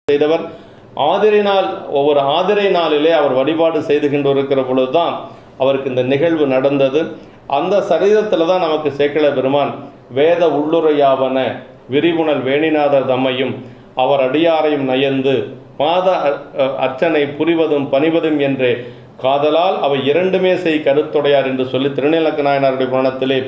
செய்தவர். ஒவ்வொரு ஆதிரை நாளிலே அவர் வழிபாடு செய்து கொண்டிருக்கிற பொழுதுதான் அவருக்கு இந்த நிகழ்வு நடந்தது. அந்த சரிதத்தில் தான் நமக்கு சேக்கிழார் பெருமான் வேத உள்ளுரையாவன விரிவுணல் வேணிநாதர் தம்மையும் அவர் அடியாரையும் நயந்து மாத அர்ச்சனை புரிவதும் பணிவதும் என்றே காதலால் அவை இரண்டுமே செய் கருத்துடையார் என்று சொல்லி திருநீலக்க நாயனாருடைய புராணத்திலே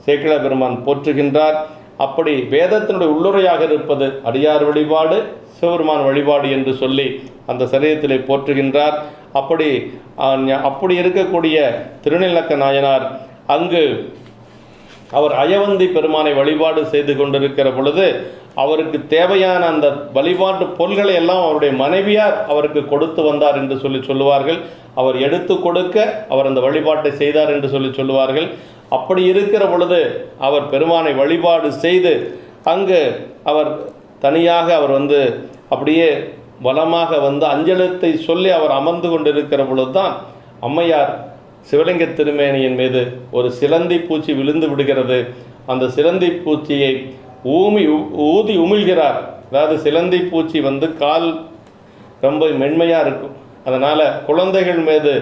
சேக்கிழார் பெருமான் போற்றுகின்றார். அப்படி வேதத்தினுடைய உள்ளுரையாக இருப்பது அடியார் வழிபாடு, சிவபெருமான் வழிபாடு என்று சொல்லி அந்த சரீரத்திலே போற்றுகின்றார். அப்படி இருக்கக்கூடிய திருநீலக்க நாயனார் அங்கு அவர் அயவந்தி பெருமானை வழிபாடு செய்து கொண்டிருக்கிற பொழுது அவருக்கு தேவையான அந்த வழிபாட்டு பொருள்களை எல்லாம் அவருடைய மனைவியார் அவருக்கு கொடுத்து வந்தார் என்று சொல்லுவார்கள். அவர் எடுத்து கொடுக்க அவர் அந்த வழிபாட்டை செய்தார் என்று சொல்லுவார்கள். அப்படி இருக்கிற பொழுது அவர் பெருமானை வழிபாடு செய்து அங்கு அவர் தனியாக அவர் அப்படியே வளமாக அஞ்சலத்தை சொல்லி அவர் அமர்ந்து கொண்டிருக்கிற பொழுது தான் அம்மையார் சிவலிங்க திருமேனியின் மீது ஒரு சிலந்தி பூச்சி விழுந்து விடுகிறது. அந்த சிலந்தி பூச்சியை ஊதி உமிழ்கிறார். அதாவது சிலந்தி பூச்சி கால் ரொம்ப மென்மையாக இருக்கும். அதனால் குழந்தைகள் மீது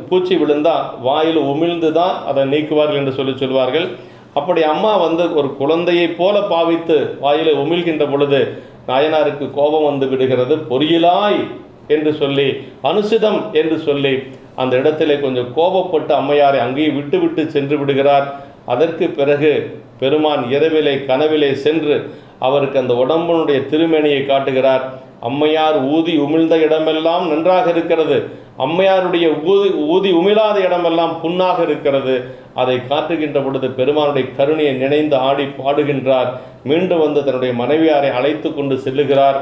பூச்சி விழுந்தால் வாயில் உமிழ்ந்து தான் அதை நீக்குவார்கள் என்று சொல்லுவார்கள். அப்படி அம்மா ஒரு குழந்தையை போல பாவித்து வாயில் உமிழ்கின்ற பொழுது நாயனாருக்கு கோபம் விடுகிறது. பொறியிலாய் என்று சொல்லி அனுசிதம் என்று சொல்லி அந்த இடத்திலே கொஞ்சம் கோபப்பட்டு அம்மையாரை அங்கேயே விட்டு சென்று விடுகிறார். அதற்கு பிறகு பெருமான் இரவிலே கனவிலே சென்று அவருக்கு அந்த உடம்பினுடைய திருமேனியை காட்டுகிறார். அம்மையார் ஊதி உமிழ்ந்த இடமெல்லாம் நன்றாக இருக்கிறது, அம்மையாருடைய ஊதி உமிழாத இடமெல்லாம் புண்ணாக இருக்கிறது. அதை காட்டுகின்ற பொழுது பெருமானுடைய கருணையை நினைந்து ஆடி பாடுகின்றார். மீண்டும் தன்னுடைய மனைவியாரை அழைத்து கொண்டு செல்லுகிறார்.